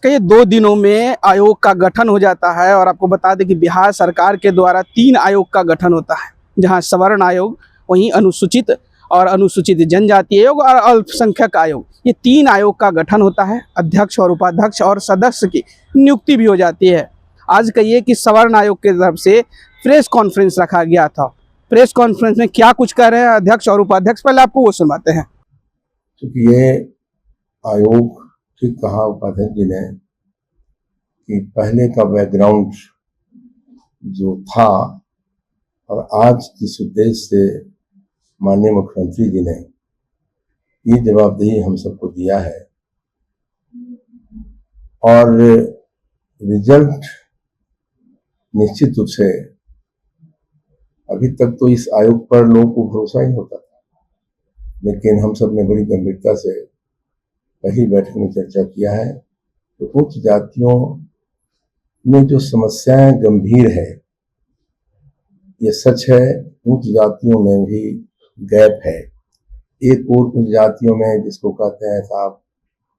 कई 2 दिनों में आयोग का गठन हो जाता है और आपको बता दें कि बिहार सरकार के द्वारा 3 आयोग का गठन होता है, जहां सवर्ण आयोग, वहीं अनुसूचित और अनुसूचित जनजाति आयोग और अल्पसंख्यक आयोग, ये 3 आयोग का गठन होता है। अध्यक्ष और उपाध्यक्ष और सदस्य की नियुक्ति भी हो जाती है। आज कहिए कि सवर्ण आयोग की तरफ से प्रेस कॉन्फ्रेंस रखा गया था। प्रेस कॉन्फ्रेंस में क्या कुछ कह रहे हैं अध्यक्ष और उपाध्यक्ष, पहले आपको वो सुनवाते हैं। क्योंकि ये आयोग, ठीक कहा उपाध्यक्ष जी ने, कि पहले का बैकग्राउंड जो था और आज जिस उद्देश्य से माननीय मुख्यमंत्री जी ने ये जवाबदेही हम सबको दिया है और रिजल्ट निश्चित रूप से, अभी तक तो इस आयोग पर लोगों को भरोसा ही होता था, लेकिन हम सब ने बड़ी गंभीरता से पहली बैठक में चर्चा किया है। तो उच्च जातियों में जो समस्याएं गंभीर है, ये सच है, उच्च जातियों में भी गैप है। एक और उच्च जातियों में जिसको कहते हैं साहब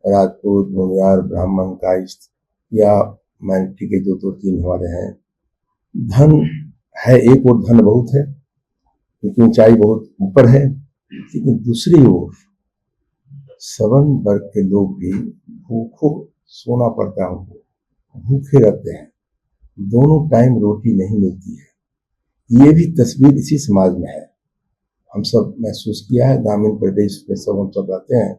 राजपूत, भूमियार, ब्राह्मण, कायस्थ या माइनॉरिटी के जो 2-3 हमारे हैं, धन है एक और धन बहुत है, क्योंकि ऊंचाई बहुत ऊपर है, लेकिन दूसरी ओर सवर्ण वर्ग के लोग भी भूखों सोना पड़ता है, उनको भूखे रहते हैं, दोनों टाइम रोटी नहीं मिलती है। ये भी तस्वीर इसी समाज में है, हम सब महसूस किया है। ग्रामीण प्रदेश में सब हम सब रहते हैं,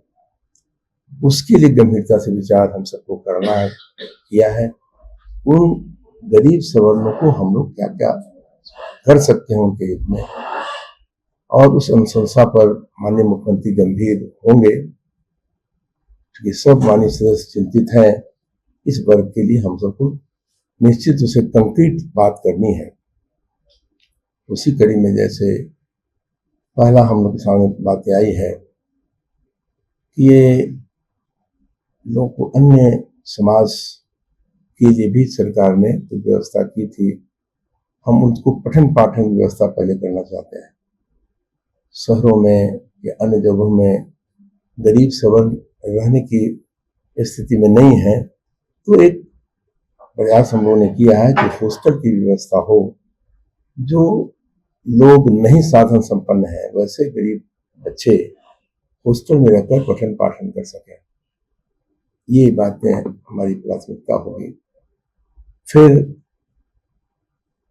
उसके लिए गंभीरता से विचार हम सबको करना है, किया है। उन गरीब सवर्णों को हम लोग क्या क्या कर सकते हैं उनके हित में, और उस अनुशंसा पर माननीय मुख्यमंत्री गंभीर होंगे। ये सब माननीय सदस्य चिंतित हैं। इस वर्ग के लिए हम सबको निश्चित रूप से कंक्रीट बात करनी है। उसी कड़ी में जैसे पहला हम लोग के सामने बातें आई है कि ये लोगों को अन्य समाज के लिए भी सरकार ने तो व्यवस्था की थी, हम उनको पठन पाठन की व्यवस्था पहले करना चाहते हैं। शहरों में या अन्य जगहों में गरीब सवर्ण रहने की स्थिति में नहीं है, तो एक प्रयास हम लोगों ने किया है कि हॉस्टल की व्यवस्था हो। जो लोग नहीं साधन संपन्न है, वैसे गरीब बच्चे हॉस्टल में रहकर पठन पाठन कर सकें। ये बातें हमारी प्राथमिकता होगी। फिर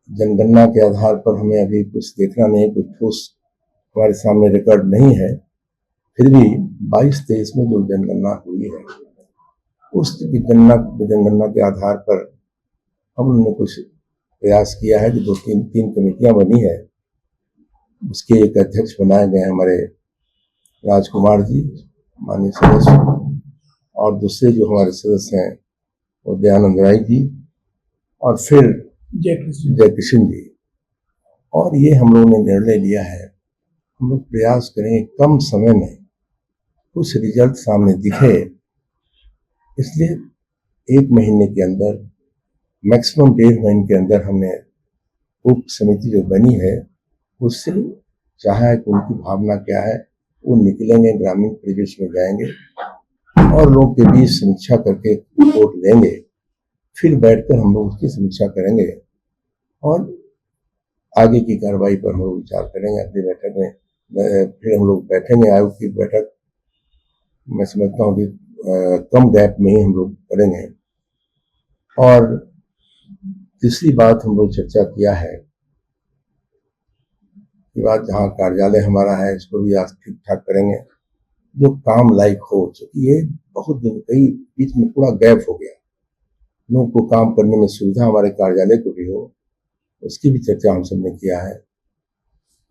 जनगणना के आधार पर हमें अभी कुछ देखना नहीं, कुछ ठोस हमारे सामने रिकॉर्ड नहीं है, फिर भी 22-23 में जो जनगणना हुई है, उस जनगणना के आधार पर हम लोगों ने कुछ प्रयास किया है कि 2-3 कमेटियां बनी है। उसके एक अध्यक्ष बनाए गए हमारे राजकुमार जी, माननीय सदस्य, और दूसरे जो हमारे सदस्य हैं वो दयानंद राय जी और फिर जय किशन जी। और ये हम लोगों ने निर्णय लिया है, हम लोग प्रयास करेंगे कम समय में कुछ रिजल्ट सामने दिखे, इसलिए 1 महीने के अंदर, मैक्सिमम 1.5 महीने के अंदर हमने उप समिति जो बनी है उससे चाहा है कि उनकी भावना क्या है, वो निकलेंगे, ग्रामीण परिवेश में जाएंगे और लोगों के बीच समीक्षा करके रिपोर्ट देंगे। फिर बैठकर हम लोग उसकी समीक्षा करेंगे और आगे की कार्रवाई पर हम लोग विचार करेंगे। अगली बैठक में फिर हम लोग बैठेंगे। आयोग की बैठक मैं समझता हूँ कि कम गैप में ही हम लोग करेंगे। और तीसरी बात हम लोग चर्चा किया है कि बात जहाँ कार्यालय हमारा है इसको भी आज ठीक ठाक करेंगे, जो काम लायक हो। क्योंकि ये बहुत दिन कई बीच में पूरा गैप हो गया, लोगों को काम करने में सुविधा हमारे कार्यालय को भी हो, उसकी भी चर्चा हम सब ने किया है।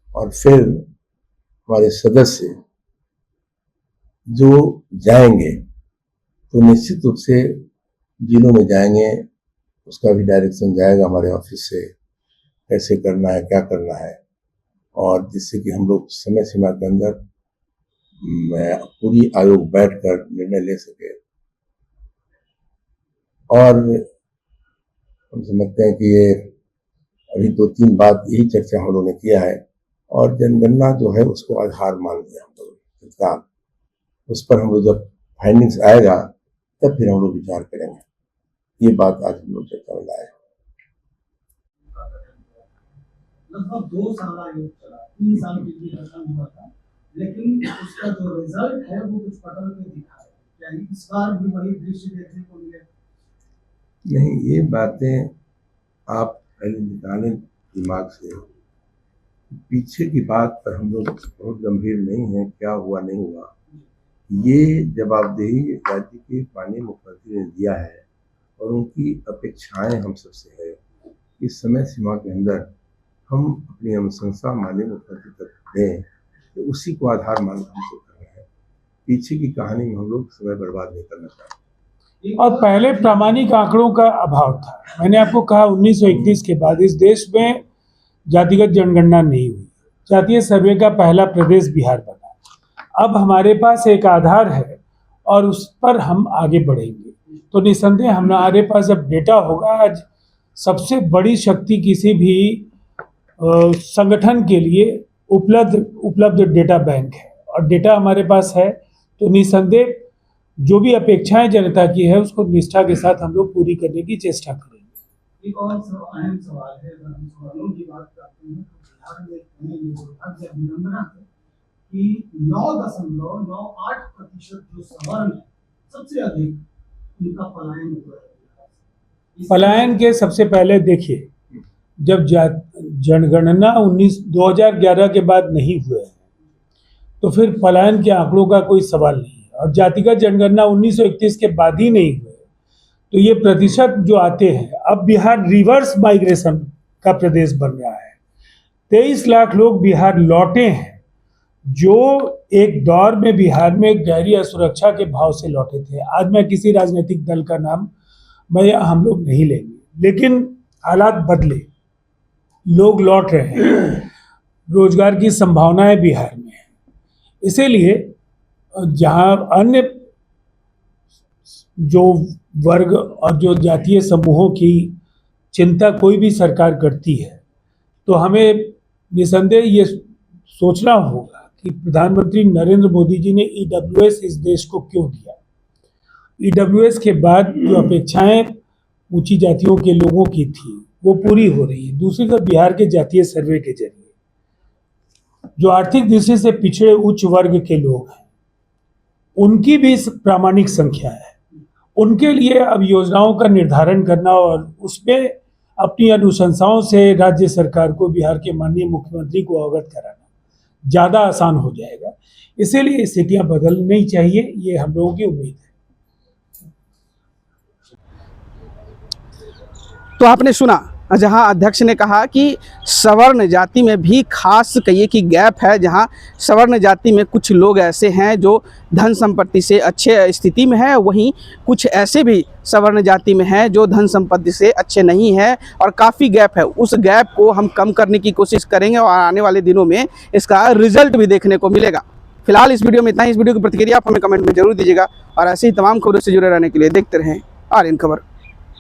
और फिर हमारे सदस्य जो जाएंगे तो निश्चित रूप से जिलों में जाएंगे, उसका भी डायरेक्शन जाएगा हमारे ऑफिस से, कैसे करना है, क्या करना है, और जिससे कि हम लोग समय सीमा के अंदर पूरी आयोग बैठकर निर्णय ले सके। और हम समझते हैं कि ये अभी 2-3 बात यही चर्चा हम लोगों ने किया है, और जनगणना जो है उसको आधार मान लिया हम लोग। उस पर हम लोग जब फाइंडिंग्स आएगा तब फिर हम लोग विचार करेंगे। ये बात आज हम लोग चर्चा में लाए। लगभग 2 साल आयोग चला, 3 साल के लिए खत्म हुआ था, लेकिन उसका जो रिजल्ट है वो कुछ पटल पे दिखा है। क्या इस बार भी वही दृश्य देखने को मिलेगा? नहीं, ये बातें आप पहले निकालें दिमाग से। पीछे की बात पर हम लोग बहुत गंभीर नहीं है, क्या हुआ नहीं हुआ, ये जवाबदेही राज्य के माननीय मुख्यमंत्री ने दिया है और उनकी अपेक्षाएं हम सबसे है। इस समय सीमा के अंदर हम अपनी अनुशंसा माननीय मुख्यमंत्री तक दें, तो उसी को आधार मानकर हम कर रहे हैं। पीछे की कहानी में हम लोग समय बर्बाद नहीं करना चाहते। और पहले प्रामाणिक आंकड़ों का अभाव था। मैंने आपको कहा 1931 के बाद इस देश में जातिगत जनगणना नहीं हुई। जातीय सर्वे का पहला प्रदेश बिहार बना। अब हमारे पास एक आधार है और उस पर हम आगे बढ़ेंगे। तो निसंदेह हमारे पास जब डेटा होगा, आज सबसे बड़ी शक्ति किसी भी संगठन के लिए उपलब्ध डेटा बैंक है और डेटा हमारे पास है, तो निसंदेह जो भी अपेक्षाएं जनता की है उसको निष्ठा के साथ हम लोग पूरी करने की चेष्टा करेंगे। एक और अहम सवाल है, अगर हम सवालों की बात करते हैं तो बिहार में ये दुर्भाग्य विडंबना है कि 9.98% जो सवर्ण है सबसे अधिक उनका पलायन हुआ है। पलायन के सबसे पहले देखिए, जब जनगणना 2011 के बाद नहीं हुए तो फिर पलायन के आंकड़ों का कोई सवाल नहीं है, और जातिगत जनगणना 1931 के बाद ही नहीं हुए, तो ये प्रतिशत जो आते हैं, अब बिहार रिवर्स माइग्रेशन का प्रदेश बन रहा है। 23 लाख लोग बिहार लौटे हैं, जो एक दौर में बिहार में गहरी असुरक्षा के भाव से लौटे थे। आज मैं किसी राजनीतिक दल का नाम हम लोग नहीं लेंगे, लेकिन हालात बदले, लोग लौट रहे हैं, रोजगार की संभावनाएं बिहार में है। इसीलिए जहां अन्य जो वर्ग और जो जातीय समूहों की चिंता कोई भी सरकार करती है, तो हमें निसंदेह ये सोचना होगा कि प्रधानमंत्री नरेंद्र मोदी जी ने ईडब्ल्यूएस इस देश को क्यों दिया। ईडब्ल्यूएस के बाद जो अपेक्षाएं ऊंची जातियों के लोगों की थी वो पूरी हो रही है। दूसरी तरफ बिहार के जातीय सर्वे के जरिए जो आर्थिक दृष्टि से पिछड़े उच्च वर्ग के लोग हैं, उनकी भी प्रामाणिक संख्या है। उनके लिए अब योजनाओं का निर्धारण करना और उसमें अपनी अनुशंसाओं से राज्य सरकार को, बिहार के माननीय मुख्यमंत्री को अवगत कराना ज़्यादा आसान हो जाएगा। इसीलिए स्थितियां बदलनी चाहिए, ये हम लोगों की उम्मीद है। तो आपने सुना जहां अध्यक्ष ने कहा कि सवर्ण जाति में भी खास कहिए कि गैप है, जहां सवर्ण जाति में कुछ लोग ऐसे हैं जो धन संपत्ति से अच्छे स्थिति में है, वहीं कुछ ऐसे भी सवर्ण जाति में हैं जो धन संपत्ति से अच्छे नहीं हैं और काफ़ी गैप है। उस गैप को हम कम करने की कोशिश करेंगे और आने वाले दिनों में इसका रिजल्ट भी देखने को मिलेगा। फिलहाल इस वीडियो में इतना ही। इस वीडियो की प्रतिक्रिया आप हमें कमेंट में जरूर दीजिएगा और ऐसे ही तमाम खबरों से जुड़े रहने के लिए देखते रहें आर्यन खबर।